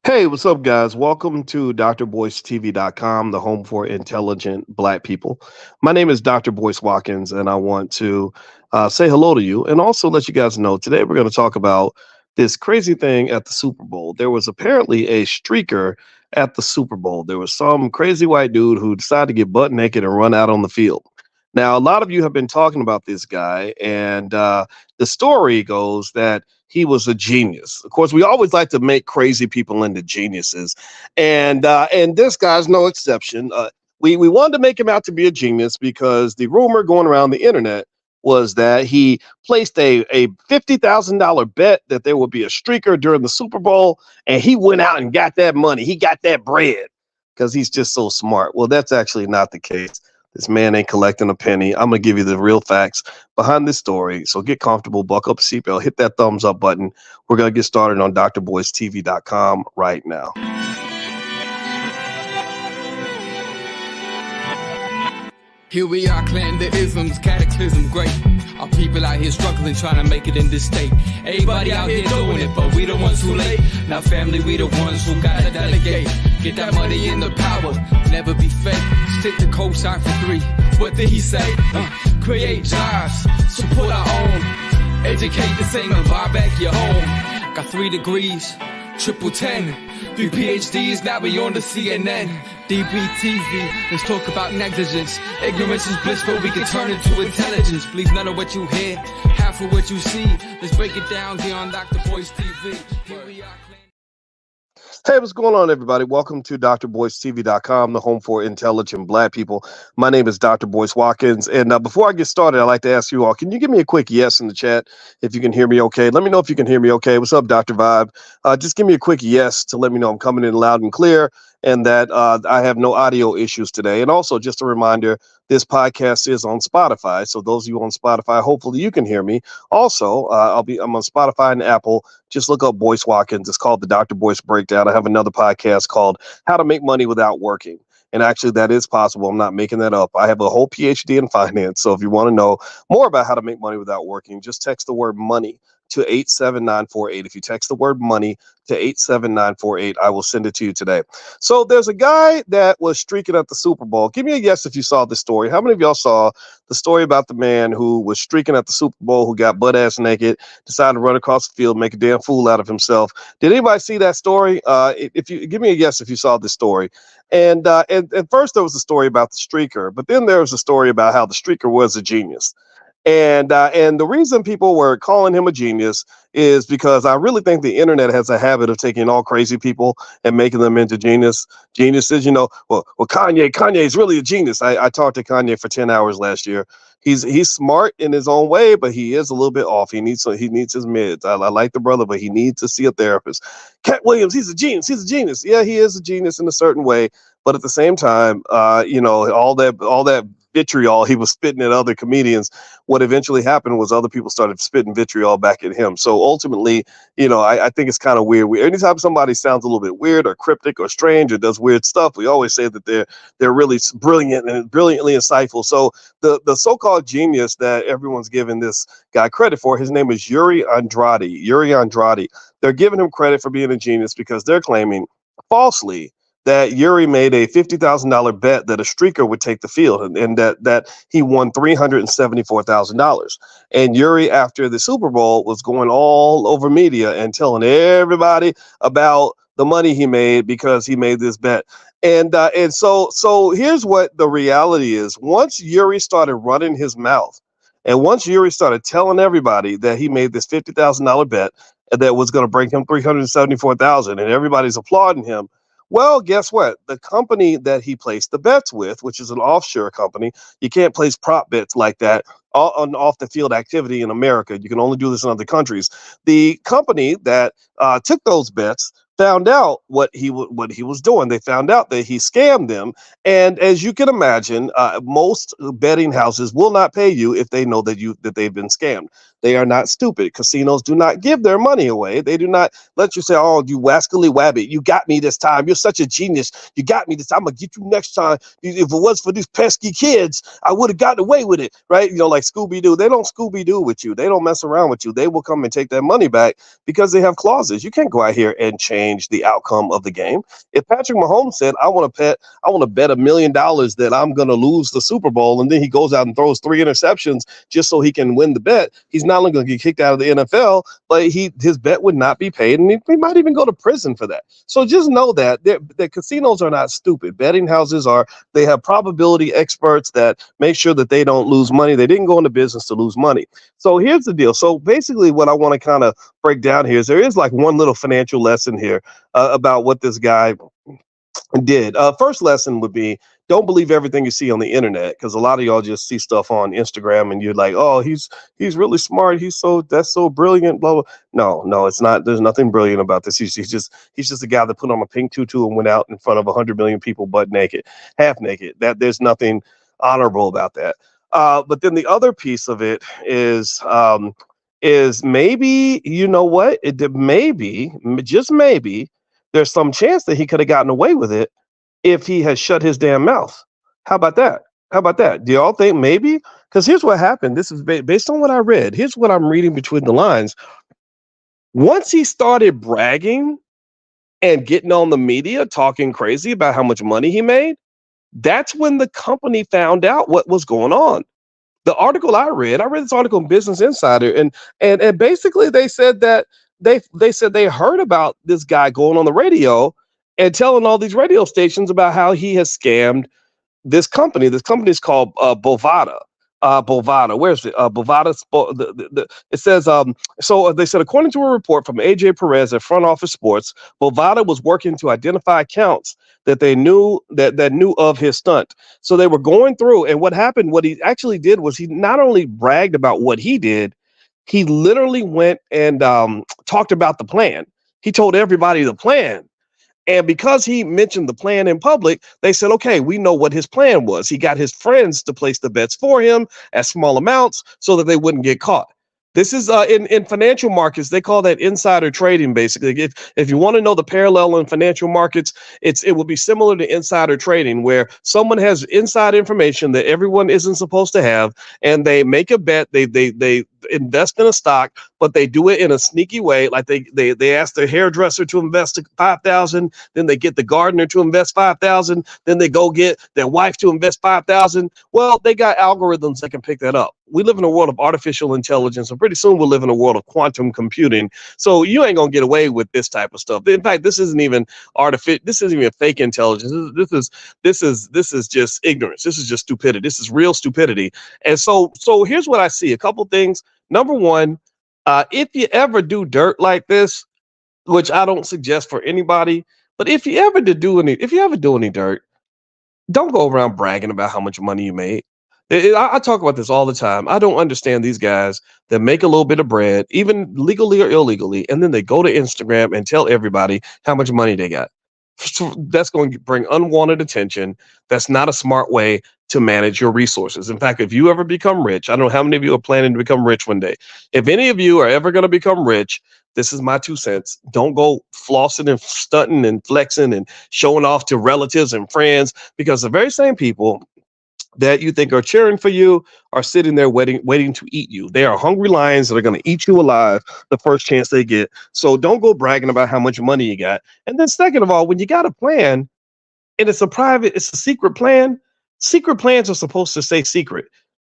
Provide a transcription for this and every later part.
Hey, what's up, guys? Welcome to drboycetv.com, the home for intelligent Black people. My name is Dr. Boyce Watkins, and I want to say hello to you and also let you guys know today we're going to talk about this crazy thing at the Super Bowl. There was apparently a streaker at the Super Bowl. There was some crazy white dude who decided to get butt naked and run out on the field. Now, a lot of you have been talking about this guy, and the story goes that he was a genius. Of course, we always like to make crazy people into geniuses, and this guy's no exception. We wanted to make him out to be a genius because the rumor going around the internet was that he placed a $50,000 bet that there would be a streaker during the Super Bowl, and he went out and got that money. He got that bread because he's just so smart. Well, that's actually not the case. This man ain't collecting a penny. I'm going to give you the real facts behind this story. So get comfortable, buckle up a seatbelt, hit that thumbs up button. We're going to get started on drboycetv.com right now. Here we are, clan the isms, cataclysm great. Our people out here struggling, trying to make it in this state. Everybody out here doing it, but we the ones who late. Now family, we the ones who gotta delegate. Get that money in the power, never be fake. Stick to cosign for 3. What did he say? Create jobs, support our own. Educate the same and buy back your home. Got 3 degrees, triple 10. 3 PhDs, now we on the CNN. DBTV, let's talk about negligence. Ignorance is bliss, but we can turn it to intelligence. Believe none of what you hear, half of what you see. Let's break it down here on Dr. Boyce TV. Here we are. Hey, what's going on, everybody? Welcome to drboycetv.com, the home for intelligent Black people. My name is Dr. Boyce Watkins. And before I get started, I'd like to ask you all, can you give me a quick yes in the chat if you can hear me okay? Let me know if you can hear me okay. What's up, Dr. Vibe? Just give me a quick yes to let me know I'm coming in loud and clear and that I have no audio issues today. And also, just a reminder, this podcast is on Spotify. So those of you on Spotify, hopefully you can hear me. Also, I'm on Spotify and Apple. Just look up Boyce Watkins. It's called the Dr. Boyce Breakdown. I have another podcast called How to Make Money Without Working. And actually, that is possible. I'm not making that up. I have a whole PhD in finance. So if you want to know more about how to make money without working, just text the word money to 87948. If you text the word money to 87948, I will send it to you today. So there's a guy that was streaking at the Super Bowl. Give me a yes if you saw this story. How many of y'all saw the story about the man who was streaking at the Super Bowl, who got butt ass naked, decided to run across the field, make a damn fool out of himself? Did anybody see that story? If you give me a yes if you saw this story. And first there was a story about the streaker, but then there was a story about how the streaker was a genius. And the reason people were calling him a genius is because I really think the internet has a habit of taking all crazy people and making them into geniuses. Well, Kanye is really a genius. I talked to Kanye for 10 hours last year. He's smart in his own way, but he is a little bit off. He needs his meds. I like the brother, but he needs to see a therapist. Cat Williams, he's a genius. He's a genius. Yeah, he is a genius in a certain way, but at the same time, all that vitriol he was spitting at other comedians, what eventually happened was other people started spitting vitriol back at him. So ultimately, I think it's kind of weird. Anytime somebody sounds a little bit weird or cryptic or strange or does weird stuff, we always say that they're really brilliant and brilliantly insightful. So the so-called genius that everyone's giving this guy credit for, his name is Yuri Andrade. They're giving him credit for being a genius because they're claiming falsely that Yuri made a $50,000 bet that a streaker would take the field and that he won $374,000. And Yuri, after the Super Bowl, was going all over media and telling everybody about the money he made because he made this bet. And so here's what the reality is. Once Yuri started running his mouth, and once Yuri started telling everybody that he made this $50,000 bet that was going to bring him $374,000, and everybody's applauding him, well, guess what? The company that he placed the bets with, which is an offshore company, you can't place prop bets like that on off the field activity in America. You can only do this in other countries. The company that took those bets found out what he was doing. They found out that he scammed them. And as you can imagine, most betting houses will not pay you if they know that they've been scammed. They are not stupid. Casinos do not give their money away. They do not let you say, oh, you wascally wabbit, you got me this time. You're such a genius. You got me this time. I'm going to get you next time. If it was for these pesky kids, I would have gotten away with it, right? Like Scooby-Doo. They don't Scooby-Doo with you. They don't mess around with you. They will come and take that money back because they have clauses. You can't go out here and change the outcome of the game. If Patrick Mahomes said, I want to bet $1 million that I'm going to lose the Super Bowl, and then he goes out and throws 3 interceptions just so he can win the bet, he's not only going to get kicked out of the NFL, but his bet would not be paid, and he might even go to prison for that. So just know that the casinos are not stupid. Betting houses are. They have probability experts that make sure that they don't lose money. They didn't go into business to lose money. So here's the deal. So basically what I want to kind of break down here is there is like one little financial lesson here about what this guy did. First lesson would be, don't believe everything you see on the internet, because a lot of y'all just see stuff on Instagram and you're like, oh, he's really smart. That's so brilliant. Blah, blah. No, it's not. There's nothing brilliant about this. He's just a guy that put on a pink tutu and went out in front of 100 million people butt naked, half naked. That there's nothing honorable about that. But then the other piece of it is maybe, you know what? Maybe, just maybe, there's some chance that he could have gotten away with it if he had shut his damn mouth. How about that? Do y'all think maybe? Because here's what happened. This is based on what I read. Here's what I'm reading between the lines. Once he started bragging and getting on the media talking crazy about how much money he made, that's when the company found out what was going on. The article I read this article in Business Insider, and basically they said that they said they heard about this guy going on the radio and telling all these radio stations about how he has scammed this company. This company is called Bovada. Bovada. Where's it? Bovada. It says, so they said, according to a report from AJ Perez at Front Office Sports, Bovada was working to identify accounts that they knew that knew of his stunt. So they were going through, and what happened, what he actually did was he not only bragged about what he did, he literally went and talked about the plan. He told everybody the plan. And because he mentioned the plan in public, they said, okay, we know what his plan was. He got his friends to place the bets for him at small amounts so that they wouldn't get caught. This is in financial markets, they call that insider trading, basically. If you want to know the parallel in financial markets, it will be similar to insider trading, where someone has inside information that everyone isn't supposed to have, and they make a bet, they invest in a stock, but they do it in a sneaky way. Like they ask their hairdresser to invest $5,000, then they get the gardener to invest $5,000, then they go get their wife to invest $5,000. Well, they got algorithms that can pick that up. We live in a world of artificial intelligence, and pretty soon we'll live in a world of quantum computing. So you ain't gonna get away with this type of stuff. In fact, this isn't even artificial. This isn't even fake intelligence. This is just ignorance. This is just stupidity. This is real stupidity. And so here's what I see. A couple things. Number one, if you ever do dirt like this, which I don't suggest for anybody, but if you ever do any dirt, don't go around bragging about how much money you made. I talk about this all the time. I don't understand these guys that make a little bit of bread, even legally or illegally, and then they go to Instagram and tell everybody how much money they got. That's going to bring unwanted attention. That's not a smart way to manage your resources. In fact, if you ever become rich, I don't know how many of you are planning to become rich one day. If any of you are ever going to become rich, this is my 2 cents. Don't go flossing and stunting and flexing and showing off to relatives and friends, because the very same people that you think are cheering for you are sitting there waiting to eat you. They are hungry lions that are going to eat you alive the first chance they get. So don't go bragging about how much money you got. And then second of all, when you got a plan and it's a secret plan, secret plans are supposed to stay secret.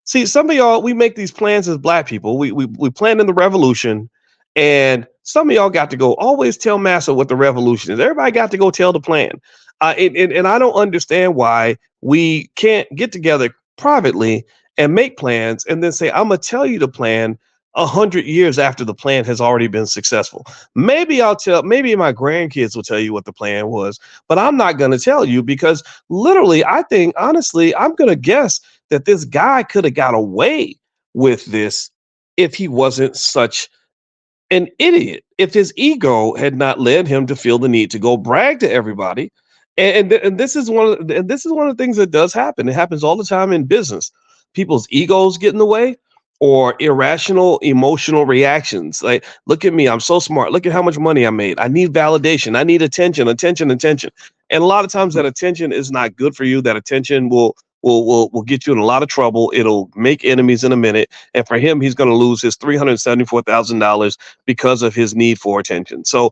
See, some of y'all, we make these plans as black people. We planned in the revolution, and some of y'all got to go always tell massa what the revolution is. Everybody got to go tell the plan. And I don't understand why we can't get together privately and make plans and then say, I'm going to tell you the plan 100 years after the plan has already been successful. Maybe my grandkids will tell you what the plan was, but I'm not going to tell you, because literally, I think, honestly, I'm going to guess that this guy could have got away with this if he wasn't such an idiot, if his ego had not led him to feel the need to go brag to everybody. And this is one of the things that does happen. It happens all the time in business. People's egos get in the way, or irrational emotional reactions. Like, look at me, I'm so smart. Look at how much money I made. I need validation. I need attention, attention, attention. And a lot of times that attention is not good for you. That attention will get you in a lot of trouble. It'll make enemies in a minute. And for him, he's going to lose his $374,000 because of his need for attention. So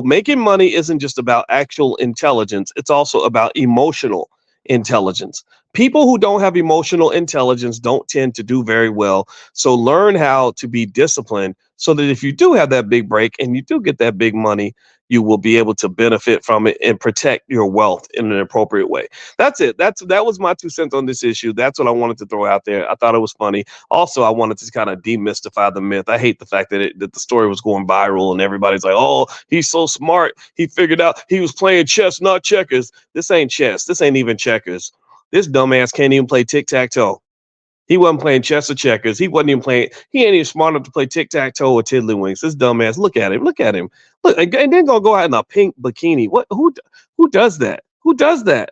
making money isn't just about actual intelligence. It's also about emotional intelligence. People who don't have emotional intelligence don't tend to do very well. So learn how to be disciplined so that if you do have that big break and you do get that big money, you will be able to benefit from it and protect your wealth in an appropriate way. That's it. That was my 2 cents on this issue. That's what I wanted to throw out there. I thought it was funny. Also, I wanted to kind of demystify the myth. I hate the fact that the story was going viral and everybody's like, oh, he's so smart. He figured out he was playing chess, not checkers. This ain't chess. This ain't even checkers. This dumbass can't even play tic-tac-toe. He wasn't playing chess or checkers. He wasn't even playing. He ain't even smart enough to play tic-tac-toe or tiddlywinks. This dumbass. Look at him. Look at him. Look, and then gonna go out in a pink bikini. What? Who does that? Who does that?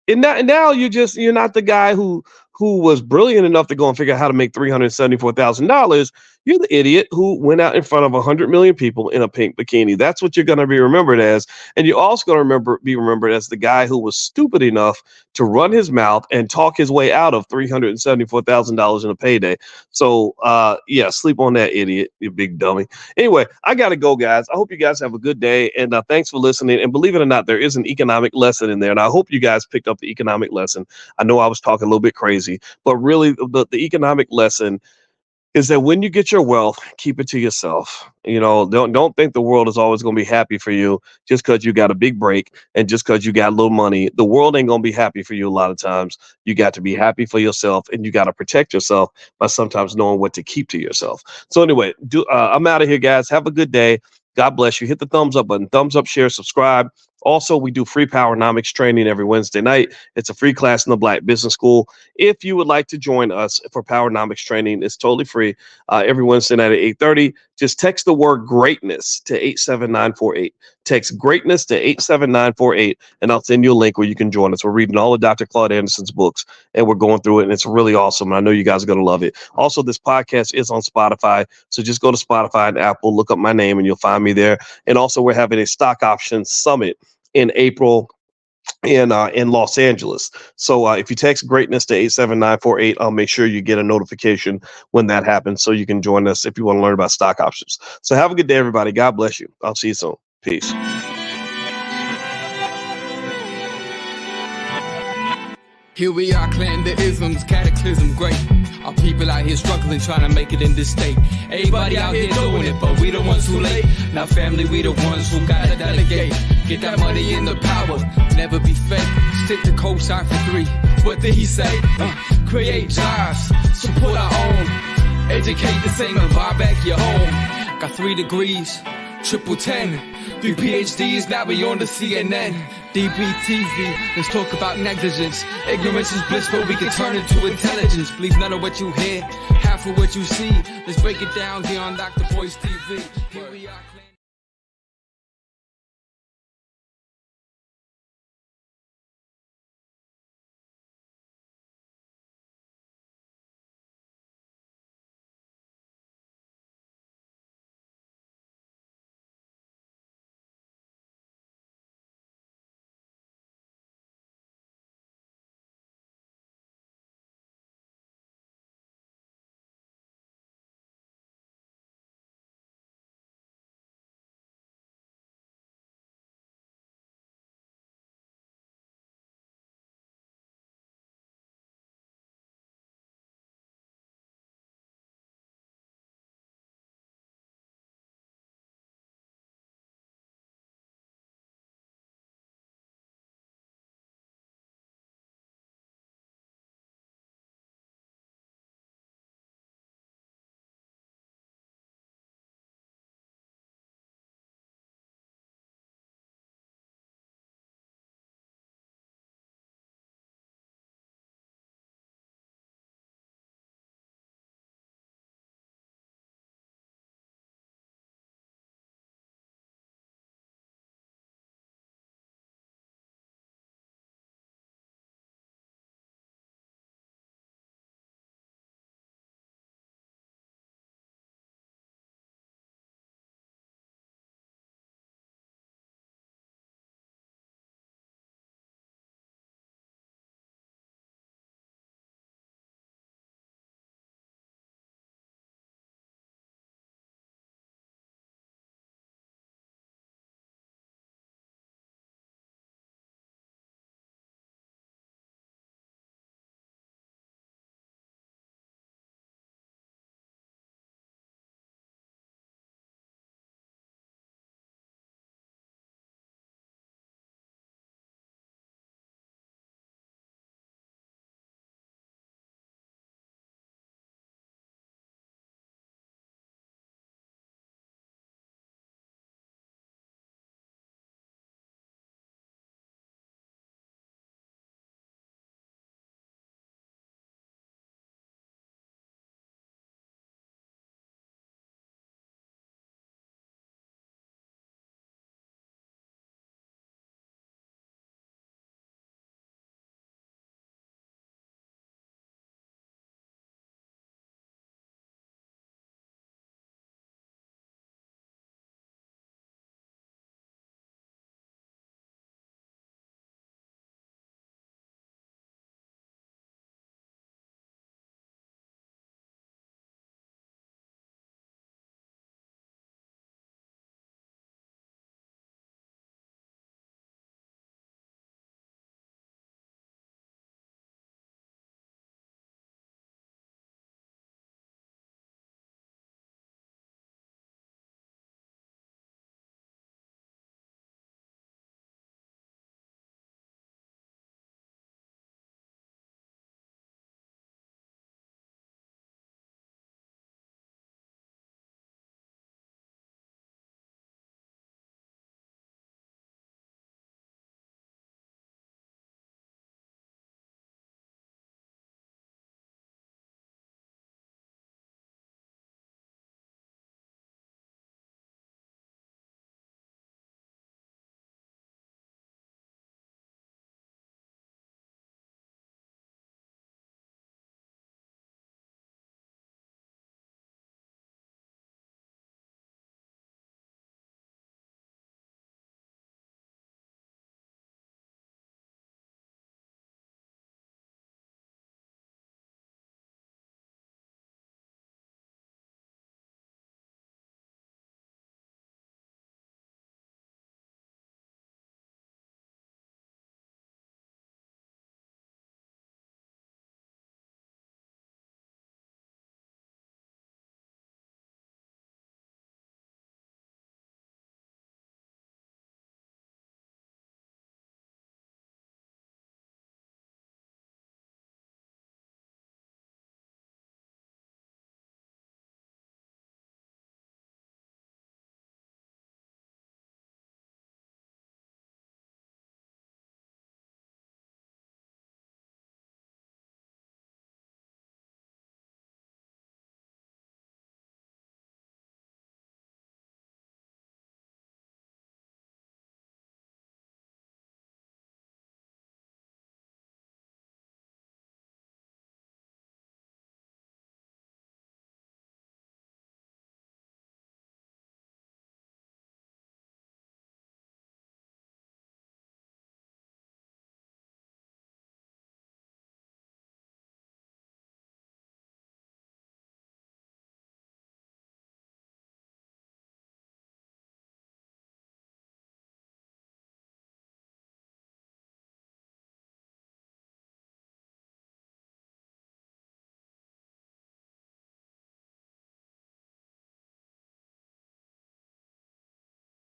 And now you're not the guy who was brilliant enough to go and figure out how to make $374,000. You're the idiot who went out in front of 100 million people in a pink bikini. That's what you're going to be remembered as. And you're also going to be remembered as the guy who was stupid enough to run his mouth and talk his way out of $374,000 in a payday. So, sleep on that, idiot, you big dummy. Anyway, I got to go, guys. I hope you guys have a good day. And thanks for listening. And believe it or not, there is an economic lesson in there. And I hope you guys picked up the economic lesson. I know I was talking a little bit crazy, but really the economic lesson is that when you get your wealth, keep it to yourself. Don't think the world is always going to be happy for you just because you got a big break and just because you got a little money. The world ain't going to be happy for you a lot of times. You got to be happy for yourself, and you got to protect yourself by sometimes knowing what to keep to yourself. So anyway, I'm out of here, guys. Have a good day. God bless you. Hit the thumbs up button. Thumbs up, share, subscribe. Also, we do free Powernomics training every Wednesday night. It's a free class in the Black Business School. If you would like to join us for Powernomics training, it's totally free. Every Wednesday night at 8:30. Just text the word greatness to 87948. Text greatness to 87948, and I'll send you a link where you can join us. We're reading all of Dr. Claude Anderson's books, and we're going through it, and it's really awesome. I know you guys are going to love it. Also, this podcast is on Spotify, so just go to Spotify and Apple, look up my name, and you'll find me there. And also, we're having a stock options summit in April in Los Angeles. So if you text greatness to 87948, I'll make sure you get a notification when that happens so you can join us if you want to learn about stock options. So have a good day, everybody. God bless you. I'll see you soon. Peace. Here we are, clan the isms, cataclysm, great. Our people out here struggling, trying to make it in this state. Everybody out here doing it, but we the ones who late. Now family, we the ones who gotta delegate. Get that money in the power, never be fake. Stick to co-sign for 3. What did he say? Create jobs, support our own. Educate the same and buy back your home. Got 3 degrees, triple 10. 3 PhDs, now we on the CNN. DBTV, let's talk about negligence. Ignorance is bliss, but we can turn it to intelligence. Believe none of what you hear, half of what you see. Let's break it down here on Dr. Boyce TV. Here we are.